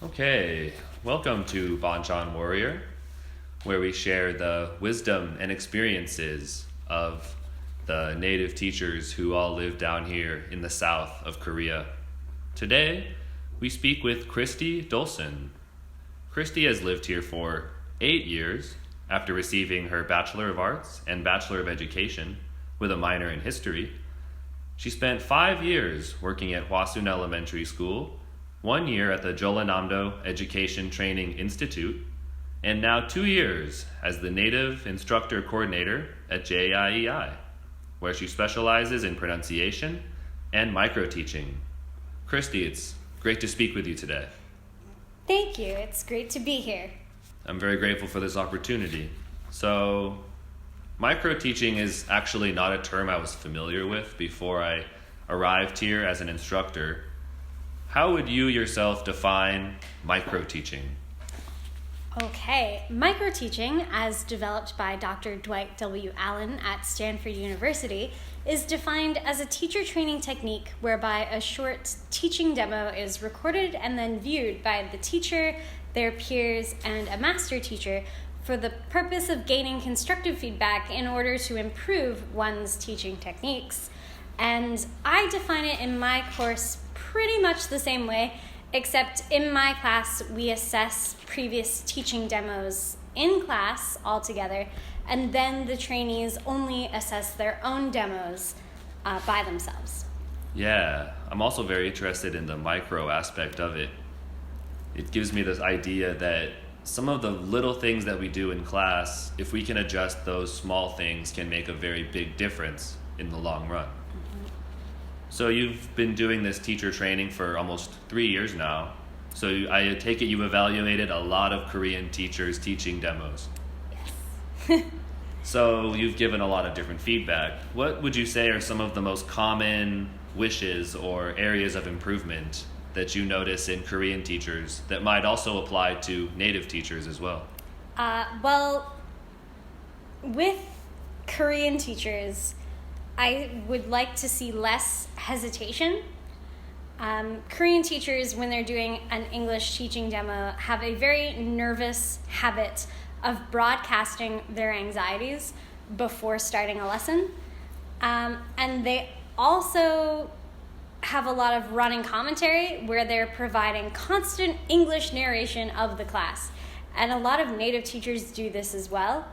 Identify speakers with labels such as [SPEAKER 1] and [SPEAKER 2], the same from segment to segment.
[SPEAKER 1] Okay, welcome to Banchan Warrior, where we share the wisdom and experiences of the native teachers who all live down here in the south of Korea. Today, we speak with Kristy Dolson. Kristy has lived here for 8 years after receiving her Bachelor of Arts and Bachelor of Education with a minor in history. She spent 5 years working at Hwasun Elementary School, 1 year at the Jeollanamdo Education Training Institute, and now 2 years as the Native Instructor Coordinator at JIEI, where she specializes in pronunciation and microteaching. Kristy, it's great to speak with you today.
[SPEAKER 2] Thank you. It's great to be here.
[SPEAKER 1] I'm very grateful for this opportunity. So, microteaching is actually not a term I was familiar with before I arrived here as an instructor. How would you yourself define microteaching?
[SPEAKER 2] Okay, microteaching, as developed by Dr. Dwight W. Allen at Stanford University, is defined as a teacher training technique whereby a short teaching demo is recorded and then viewed by the teacher, their peers, and a master teacher for the purpose of gaining constructive feedback in order to improve one's teaching techniques. And I define it in my course pretty much the same way, except in my class we assess previous teaching demos in class altogether, and then the trainees only assess their own demos by themselves.
[SPEAKER 1] Yeah, I'm also very interested in the micro aspect of it. It gives me this idea that some of the little things that we do in class, if we can adjust those small things, can make a very big difference in the long run. So you've been doing this teacher training for almost 3 years now. So I take it you've evaluated a lot of Korean teachers' teaching demos.
[SPEAKER 2] Yes.
[SPEAKER 1] So you've given a lot of different feedback. What would you say are some of the most common wishes or areas of improvement that you notice in Korean teachers that might also apply to native teachers as well?
[SPEAKER 2] Well, with Korean teachers, I would like to see less hesitation. Korean teachers, when they're doing an English teaching demo, have a very nervous habit of broadcasting their anxieties before starting a lesson. And they also have a lot of running commentary where they're providing constant English narration of the class. And a lot of native teachers do this as well,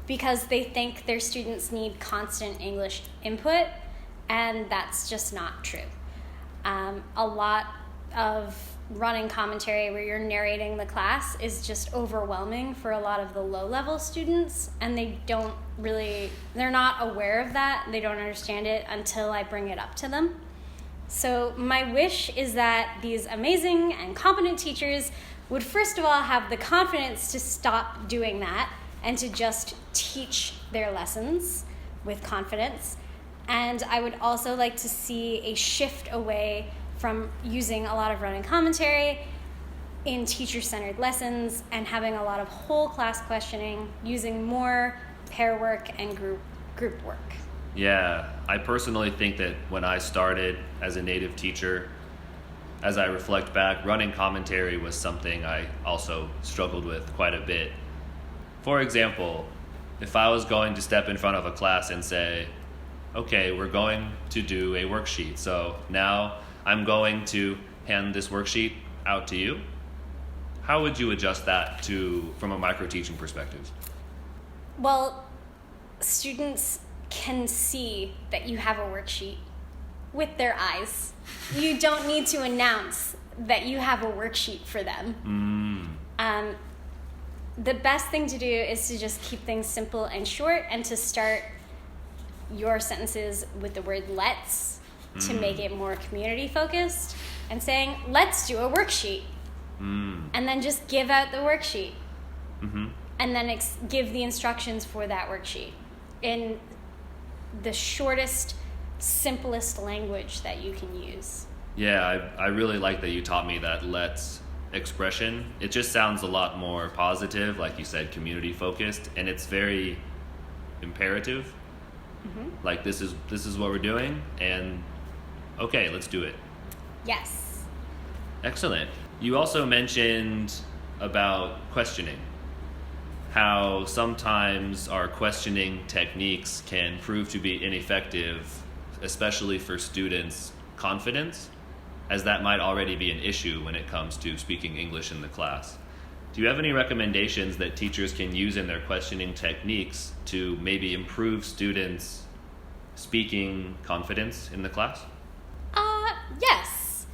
[SPEAKER 2] because they think their students need constant English input, and that's just not true. A lot of running commentary where you're narrating the class is just overwhelming for a lot of the low-level students, and they're not aware of that. They don't understand it until I bring it up to them. So my wish is that these amazing and competent teachers would first of all have the confidence to stop doing that and to just teach their lessons with confidence. And I would also like to see a shift away from using a lot of running commentary in teacher-centered lessons and having a lot of whole class questioning, using more pair work and group work.
[SPEAKER 1] Yeah, I personally think that when I started as a native teacher, as I reflect back, running commentary was something I also struggled with quite a bit. For example, if I was going to step in front of a class and say, okay, we're going to do a worksheet, so now I'm going to hand this worksheet out to you, how would you adjust that from a microteaching perspective?
[SPEAKER 2] Well, students can see that you have a worksheet with their eyes. You don't need to announce that you have a worksheet for them. The best thing to do is to just keep things simple and short, and to start your sentences with the word let's to make it more community focused, and saying, let's do a worksheet. And then just give out the worksheet. And then give the instructions for that worksheet in the shortest, simplest language that you can use.
[SPEAKER 1] Yeah, I really like that you taught me that let's expression. It just sounds a lot more positive, like you said, community focused, and it's very imperative. Like this is what we're doing, and okay, let's do it.
[SPEAKER 2] Yes.
[SPEAKER 1] Excellent. You also mentioned about questioning, how sometimes our questioning techniques can prove to be ineffective, especially for students' confidence, as that might already be an issue when it comes to speaking English in the class. Do you have any recommendations that teachers can use in their questioning techniques to maybe improve students' speaking confidence in the class?
[SPEAKER 2] Yes.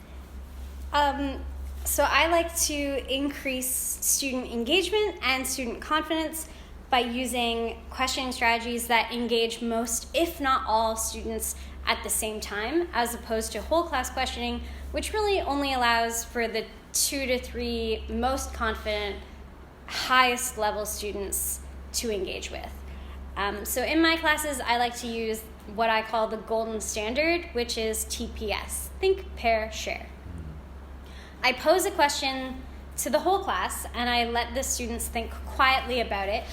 [SPEAKER 2] So I like to increase student engagement and student confidence by using questioning strategies that engage most, if not all, students at the same time, as opposed to whole class questioning, which really only allows for the 2 to 3 most confident, highest level students to engage with. So in my classes, I like to use what I call the golden standard, which is TPS, think, pair, share. I pose a question to the whole class, and I let the students think quietly about it,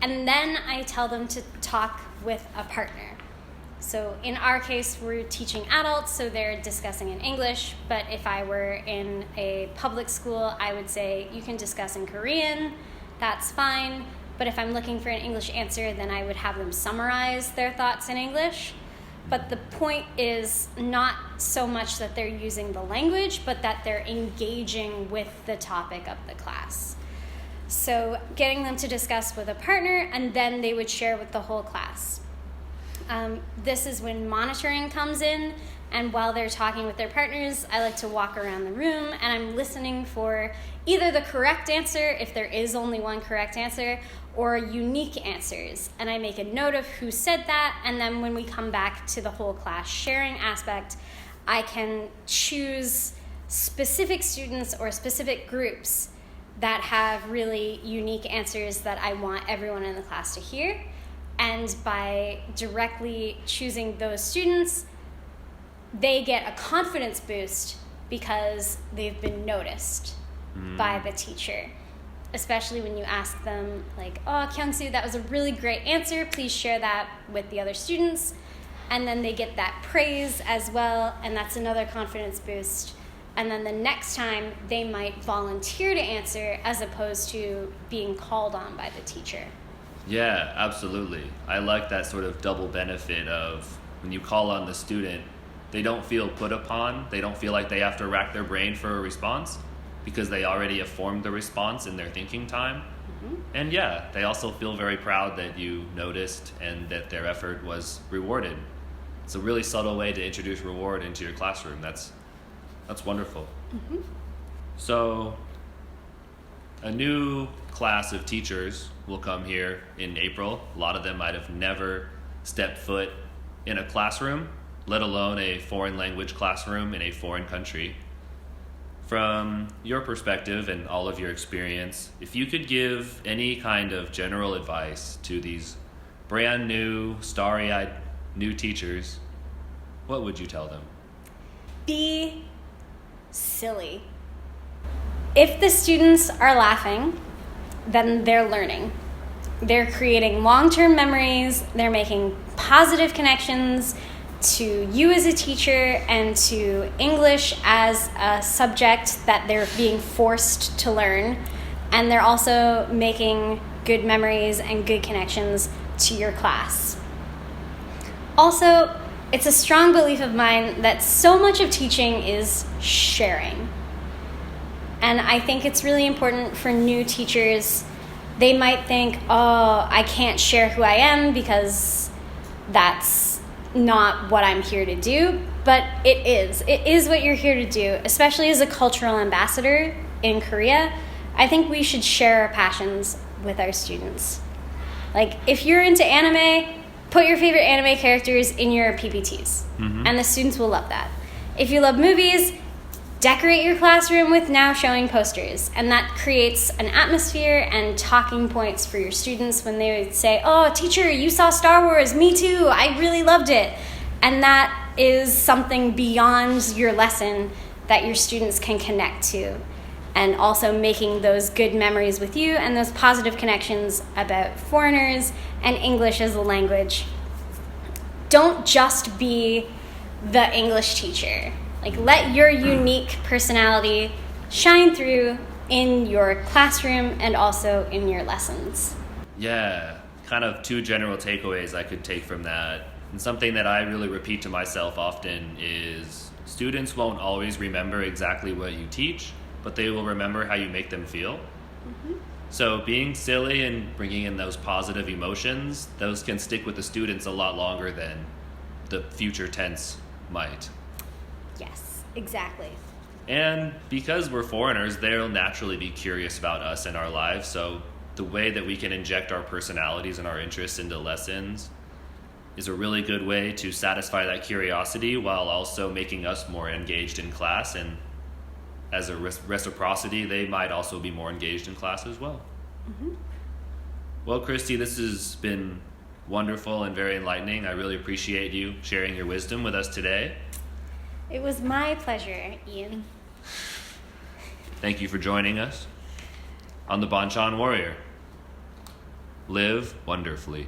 [SPEAKER 2] and then I tell them to talk with a partner. So in our case, we're teaching adults, so they're discussing in English, but if I were in a public school, I would say you can discuss in Korean, that's fine, but if I'm looking for an English answer, then I would have them summarize their thoughts in English. But the point is not so much that they're using the language, but that they're engaging with the topic of the class. So getting them to discuss with a partner, and then they would share with the whole class. This is when monitoring comes in, and while they're talking with their partners, I like to walk around the room, and I'm listening for either the correct answer, if there is only one correct answer, or unique answers. And I make a note of who said that, and then when we come back to the whole class sharing aspect, I can choose specific students or specific groups that have really unique answers that I want everyone in the class to hear. And by directly choosing those students, they get a confidence boost because they've been noticed by the teacher. Especially when you ask them, like, oh, Kyung-soo, that was a really great answer. Please share that with the other students. And then they get that praise as well, and that's another confidence boost. And then the next time, they might volunteer to answer as opposed to being called on by the teacher.
[SPEAKER 1] Yeah, absolutely. I like that sort of double benefit of when you call on the student, they don't feel put upon. They don't feel like they have to rack their brain for a response because they already have formed the response in their thinking time. Mm-hmm. And yeah, they also feel very proud that you noticed and that their effort was rewarded. It's a really subtle way to introduce reward into your classroom. That's wonderful. Mm-hmm. So a new class of teachers will come here in April. A lot of them might have never stepped foot in a classroom, let alone a foreign language classroom in a foreign country. From your perspective and all of your experience, if you could give any kind of general advice to these brand new, starry-eyed new teachers, what would you tell them?
[SPEAKER 2] Be silly. If the students are laughing, then they're learning. They're creating long-term memories, they're making positive connections to you as a teacher and to English as a subject that they're being forced to learn. And they're also making good memories and good connections to your class. Also, it's a strong belief of mine that so much of teaching is sharing. And I think it's really important for new teachers. They might think, oh, I can't share who I am because that's not what I'm here to do. But it is. It is what you're here to do, especially as a cultural ambassador in Korea. I think we should share our passions with our students. Like, if you're into anime, put your favorite anime characters in your PPTs, and the students will love that. If you love movies, decorate your classroom with now showing posters, and that creates an atmosphere and talking points for your students when they would say, oh, teacher, you saw Star Wars, me too, I really loved it. And that is something beyond your lesson that your students can connect to, and also making those good memories with you and those positive connections about foreigners and English as a language. Don't just be the English teacher. Like, let your unique personality shine through in your classroom and also in your lessons.
[SPEAKER 1] Yeah, kind of two general takeaways I could take from that. And something that I really repeat to myself often is students won't always remember exactly what you teach, but they will remember how you make them feel. Mm-hmm. So being silly and bringing in those positive emotions, those can stick with the students a lot longer than the future tense might.
[SPEAKER 2] Yes, exactly.
[SPEAKER 1] And because we're foreigners, they'll naturally be curious about us and our lives. So the way that we can inject our personalities and our interests into lessons is a really good way to satisfy that curiosity while also making us more engaged in class. And as a reciprocity, they might also be more engaged in class as well. Mm-hmm. Well, Kristy, this has been wonderful and very enlightening. I really appreciate you sharing your wisdom with us today.
[SPEAKER 2] It was my pleasure, Ian.
[SPEAKER 1] Thank you for joining us on the Banchan Warrior. Live wonderfully.